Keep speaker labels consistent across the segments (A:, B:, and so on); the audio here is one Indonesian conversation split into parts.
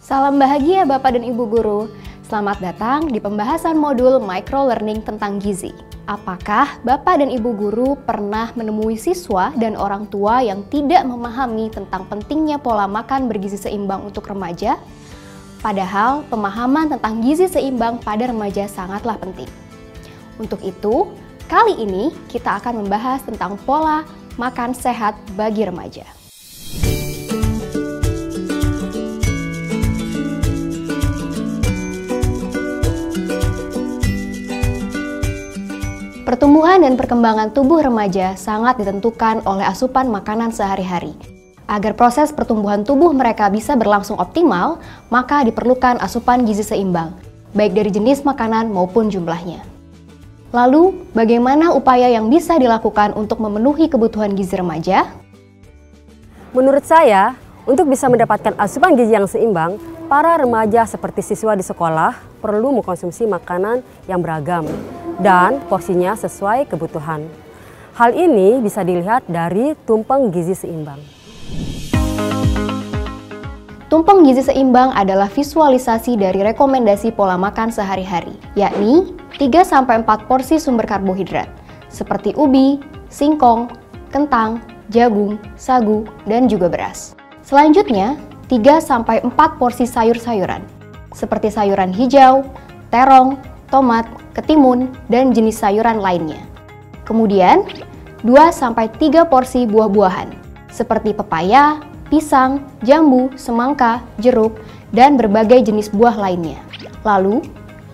A: Salam bahagia Bapak dan Ibu Guru. Selamat datang di pembahasan modul Micro Learning tentang gizi. Apakah Bapak dan Ibu Guru pernah menemui siswa dan orang tua yang tidak memahami tentang pentingnya pola makan bergizi seimbang untuk remaja? Padahal pemahaman tentang gizi seimbang pada remaja sangatlah penting. Untuk itu, kali ini kita akan membahas tentang pola makan sehat bagi remaja. Pertumbuhan dan perkembangan tubuh remaja sangat ditentukan oleh asupan makanan sehari-hari. Agar proses pertumbuhan tubuh mereka bisa berlangsung optimal, maka diperlukan asupan gizi seimbang, baik dari jenis makanan maupun jumlahnya. Lalu, bagaimana upaya yang bisa dilakukan untuk memenuhi kebutuhan gizi remaja?
B: Menurut saya, untuk bisa mendapatkan asupan gizi yang seimbang, para remaja seperti siswa di sekolah perlu mengkonsumsi makanan yang beragam dan porsinya sesuai kebutuhan. Hal ini bisa dilihat dari tumpeng gizi seimbang.
A: Tumpeng gizi seimbang adalah visualisasi dari rekomendasi pola makan sehari-hari, yakni 3-4 porsi sumber karbohidrat, seperti ubi, singkong, kentang, jagung, sagu, dan juga beras. Selanjutnya, 3-4 porsi sayur-sayuran, seperti sayuran hijau, terong, tomat, ketimun, dan jenis sayuran lainnya. Kemudian, 2-3 porsi buah-buahan, seperti pepaya, pisang, jambu, semangka, jeruk, dan berbagai jenis buah lainnya. Lalu,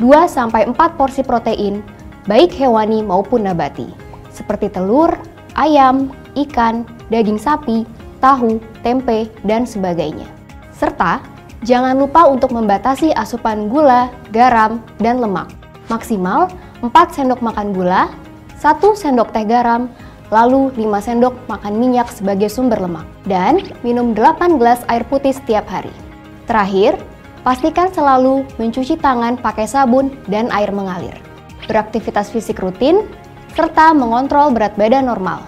A: 2-4 porsi protein, baik hewani maupun nabati, seperti telur, ayam, ikan, daging sapi, tahu, tempe, dan sebagainya. Serta, jangan lupa untuk membatasi asupan gula, garam, dan lemak. Maksimal 4 sendok makan gula, 1 sendok teh garam, lalu 5 sendok makan minyak sebagai sumber lemak, dan minum 8 gelas air putih setiap hari. Terakhir, pastikan selalu mencuci tangan pakai sabun dan air mengalir, beraktivitas fisik rutin, serta mengontrol berat badan normal.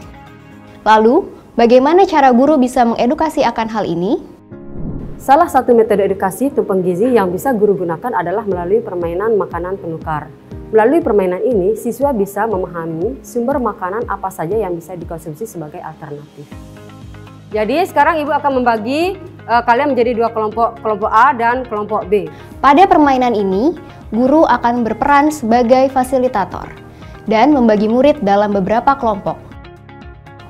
A: Lalu, bagaimana cara guru bisa mengedukasi akan hal ini?
B: Salah satu metode edukasi tumpeng gizi yang bisa guru gunakan adalah melalui permainan makanan penukar. Melalui permainan ini, siswa bisa memahami sumber makanan apa saja yang bisa dikonsumsi sebagai alternatif. Jadi sekarang Ibu akan membagi kalian menjadi 2 kelompok, kelompok A dan kelompok B.
A: Pada permainan ini, guru akan berperan sebagai fasilitator dan membagi murid dalam beberapa kelompok.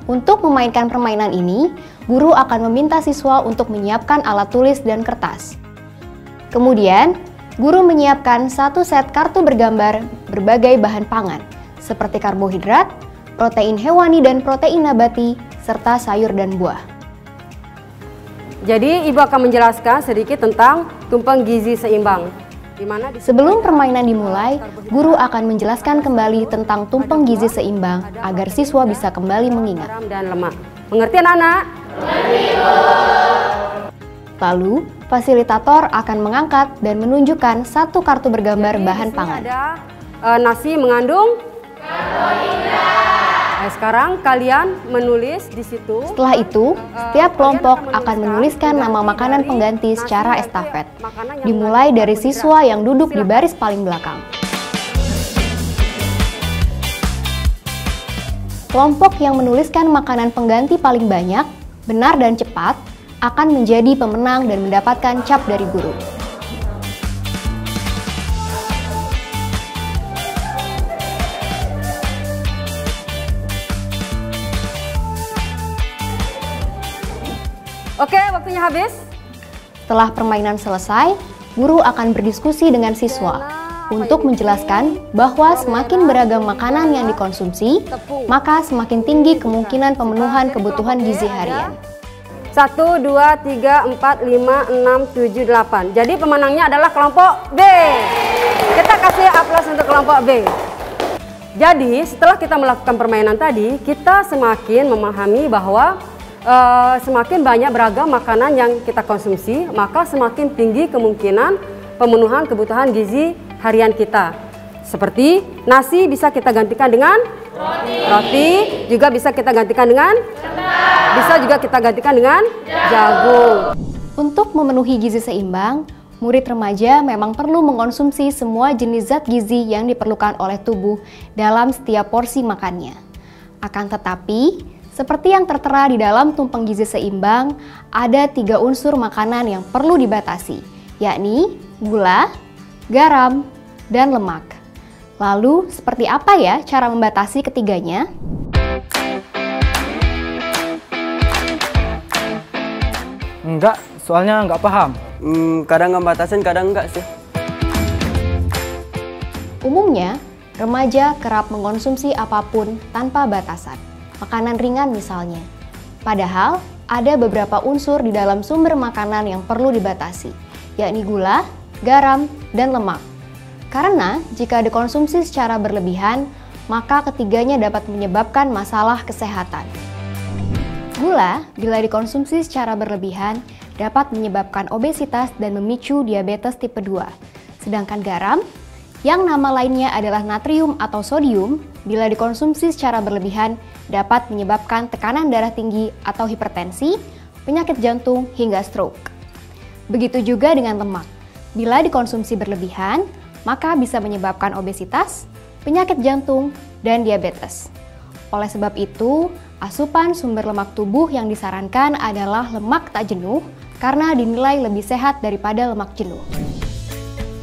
A: Untuk memainkan permainan ini, guru akan meminta siswa untuk menyiapkan alat tulis dan kertas. Kemudian, guru menyiapkan 1 set kartu bergambar berbagai bahan pangan, seperti karbohidrat, protein hewani dan protein nabati, serta sayur dan buah.
B: Jadi, Ibu akan menjelaskan sedikit tentang tumpeng gizi seimbang.
A: Sebelum permainan dimulai, guru akan menjelaskan kembali tentang tumpeng gizi seimbang agar siswa bisa kembali mengingat.
B: Dan lemak. Mengerti anak-anak?
A: Lalu, fasilitator akan mengangkat dan menunjukkan 1 kartu bergambar bahan pangan.
B: Ada nasi mengandung karbohidrat. Sekarang kalian menulis di situ.
A: Setelah itu, setiap kelompok akan menuliskan nama makanan pengganti secara estafet, dimulai dari siswa yang duduk di baris paling belakang. Kelompok yang menuliskan makanan pengganti paling banyak, benar dan cepat, akan menjadi pemenang dan mendapatkan cap dari guru.
B: Oke, waktunya habis.
A: Setelah permainan selesai, guru akan berdiskusi dengan siswa untuk menjelaskan bahwa semakin beragam makanan yang dikonsumsi, maka semakin tinggi kemungkinan pemenuhan kebutuhan gizi harian.
B: 1, 2, 3, 4, 5, 6, 7, 8. Jadi pemenangnya adalah kelompok B. Kita kasih aplaus untuk kelompok B. Jadi setelah kita melakukan permainan tadi, kita semakin memahami bahwa semakin banyak beragam makanan yang kita konsumsi, maka semakin tinggi kemungkinan pemenuhan kebutuhan gizi harian kita. Seperti nasi bisa kita gantikan dengan roti, juga bisa kita gantikan dengan bisa juga kita gantikan dengan jagung.
A: Untuk memenuhi gizi seimbang, murid remaja memang perlu mengkonsumsi semua jenis zat gizi yang diperlukan oleh tubuh dalam setiap porsi makannya. Akan tetapi, seperti yang tertera di dalam tumpeng gizi seimbang, ada 3 unsur makanan yang perlu dibatasi, yakni gula, garam, dan lemak. Lalu, seperti apa ya cara membatasi ketiganya?
C: Enggak, soalnya nggak paham.
D: Kadang ngebatasin, kadang enggak sih.
A: Umumnya, remaja kerap mengkonsumsi apapun tanpa batasan. Makanan ringan misalnya. Padahal, ada beberapa unsur di dalam sumber makanan yang perlu dibatasi, yakni gula, garam, dan lemak. Karena jika dikonsumsi secara berlebihan, maka ketiganya dapat menyebabkan masalah kesehatan. Gula, bila dikonsumsi secara berlebihan, dapat menyebabkan obesitas dan memicu diabetes tipe 2. Sedangkan garam, yang nama lainnya adalah natrium atau sodium, bila dikonsumsi secara berlebihan, dapat menyebabkan tekanan darah tinggi atau hipertensi, penyakit jantung, hingga stroke. Begitu juga dengan lemak. Bila dikonsumsi berlebihan, maka bisa menyebabkan obesitas, penyakit jantung, dan diabetes. Oleh sebab itu, asupan sumber lemak tubuh yang disarankan adalah lemak tak jenuh karena dinilai lebih sehat daripada lemak jenuh.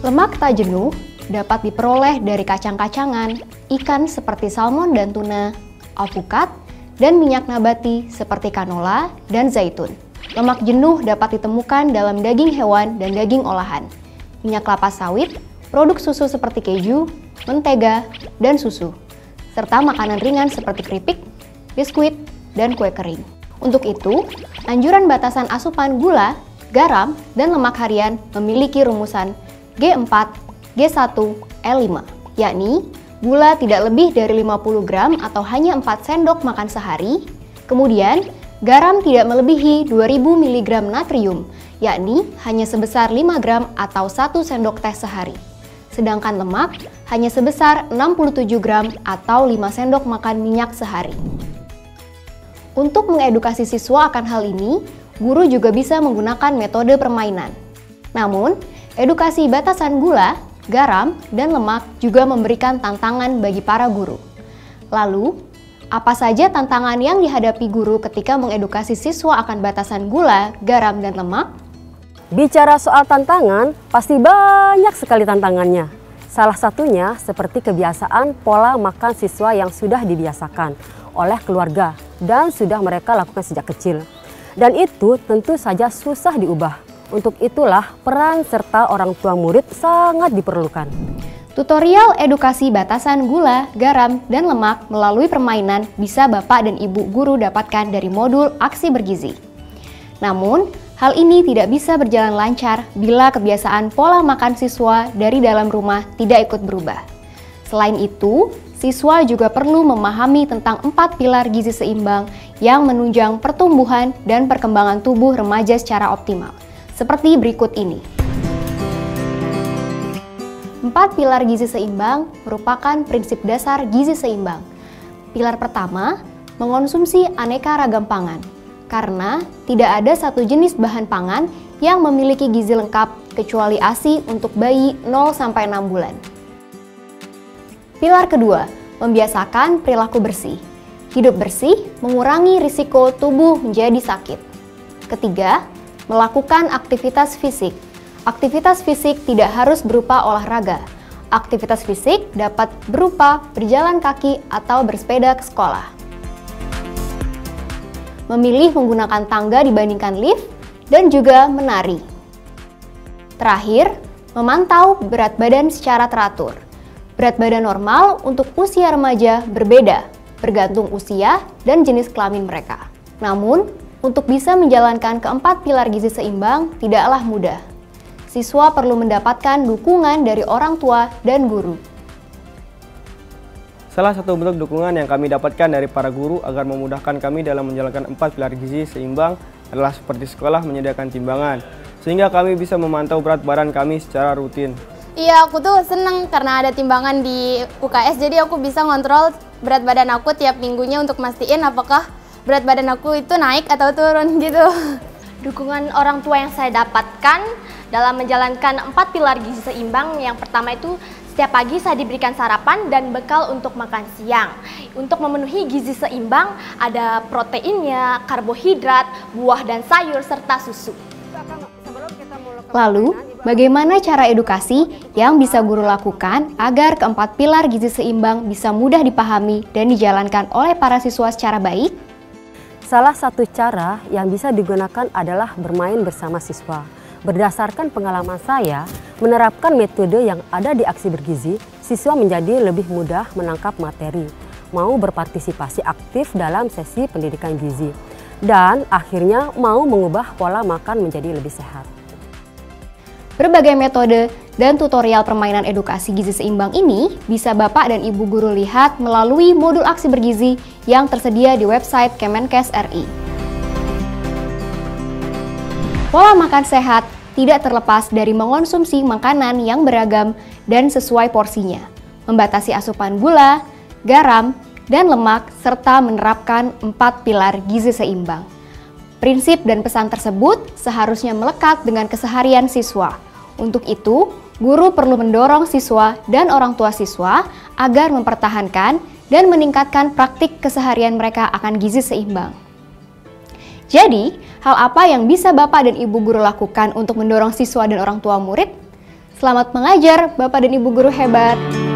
A: Lemak tak jenuh dapat diperoleh dari kacang-kacangan, ikan seperti salmon dan tuna, alpukat, dan minyak nabati seperti kanola dan zaitun. Lemak jenuh dapat ditemukan dalam daging hewan dan daging olahan, minyak kelapa sawit, produk susu seperti keju, mentega, dan susu, serta makanan ringan seperti keripik, biskuit, dan kue kering. Untuk itu, anjuran batasan asupan gula, garam, dan lemak harian memiliki rumusan G4, G1, L5, yakni gula tidak lebih dari 50 gram atau hanya 4 sendok makan sehari, kemudian garam tidak melebihi 2000 mg natrium, yakni hanya sebesar 5 gram atau 1 sendok teh sehari. Sedangkan lemak hanya sebesar 67 gram atau 5 sendok makan minyak sehari. Untuk mengedukasi siswa akan hal ini, guru juga bisa menggunakan metode permainan. Namun, edukasi batasan gula, garam, dan lemak juga memberikan tantangan bagi para guru. Lalu, apa saja tantangan yang dihadapi guru ketika mengedukasi siswa akan batasan gula, garam, dan lemak?
B: Bicara soal tantangan, pasti banyak sekali tantangannya. Salah satunya seperti kebiasaan pola makan siswa yang sudah dibiasakan oleh keluarga dan sudah mereka lakukan sejak kecil. Dan itu tentu saja susah diubah. Untuk itulah peran serta orang tua murid sangat diperlukan.
A: Tutorial edukasi batasan gula, garam, dan lemak melalui permainan bisa Bapak dan Ibu guru dapatkan dari modul Aksi Bergizi. Namun, hal ini tidak bisa berjalan lancar bila kebiasaan pola makan siswa dari dalam rumah tidak ikut berubah. Selain itu, siswa juga perlu memahami tentang 4 pilar gizi seimbang yang menunjang pertumbuhan dan perkembangan tubuh remaja secara optimal, seperti berikut ini. 4 pilar gizi seimbang merupakan prinsip dasar gizi seimbang. Pilar pertama, mengonsumsi aneka ragam pangan. Karena tidak ada satu jenis bahan pangan yang memiliki gizi lengkap kecuali ASI untuk bayi 0-6 bulan. Pilar kedua, membiasakan perilaku bersih. Hidup bersih mengurangi risiko tubuh menjadi sakit. Ketiga, melakukan aktivitas fisik. Aktivitas fisik tidak harus berupa olahraga. Aktivitas fisik dapat berupa berjalan kaki atau bersepeda ke sekolah. Memilih menggunakan tangga dibandingkan lift, dan juga menari. Terakhir, memantau berat badan secara teratur. Berat badan normal untuk usia remaja berbeda, bergantung usia dan jenis kelamin mereka. Namun, untuk bisa menjalankan keempat pilar gizi seimbang tidaklah mudah. Siswa perlu mendapatkan dukungan dari orang tua dan guru.
D: Salah satu bentuk dukungan yang kami dapatkan dari para guru agar memudahkan kami dalam menjalankan 4 pilar gizi seimbang adalah seperti sekolah menyediakan timbangan, sehingga kami bisa memantau berat badan kami secara rutin.
E: Iya, aku tuh seneng karena ada timbangan di UKS, jadi aku bisa ngontrol berat badan aku tiap minggunya untuk mastiin apakah berat badan aku itu naik atau turun gitu.
F: Dukungan orang tua yang saya dapatkan dalam menjalankan 4 pilar gizi seimbang. Yang pertama itu setiap pagi saya diberikan sarapan dan bekal untuk makan siang. Untuk memenuhi gizi seimbang ada proteinnya, karbohidrat, buah dan sayur, serta susu.
A: Lalu, bagaimana cara edukasi yang bisa guru lakukan agar keempat pilar gizi seimbang bisa mudah dipahami dan dijalankan oleh para siswa secara baik?
B: Salah satu cara yang bisa digunakan adalah bermain bersama siswa. Berdasarkan pengalaman saya, menerapkan metode yang ada di aksi bergizi, siswa menjadi lebih mudah menangkap materi, mau berpartisipasi aktif dalam sesi pendidikan gizi, dan akhirnya mau mengubah pola makan menjadi lebih sehat.
A: Berbagai metode dan tutorial permainan edukasi gizi seimbang ini bisa Bapak dan Ibu guru lihat melalui modul aksi bergizi yang tersedia di website Kemenkes RI. Pola makan sehat tidak terlepas dari mengonsumsi makanan yang beragam dan sesuai porsinya, membatasi asupan gula, garam, dan lemak, serta menerapkan 4 pilar gizi seimbang. Prinsip dan pesan tersebut seharusnya melekat dengan keseharian siswa. Untuk itu, guru perlu mendorong siswa dan orang tua siswa agar mempertahankan dan meningkatkan praktik keseharian mereka akan gizi seimbang. Jadi, hal apa yang bisa Bapak dan Ibu guru lakukan untuk mendorong siswa dan orang tua murid? Selamat mengajar, Bapak dan Ibu guru hebat!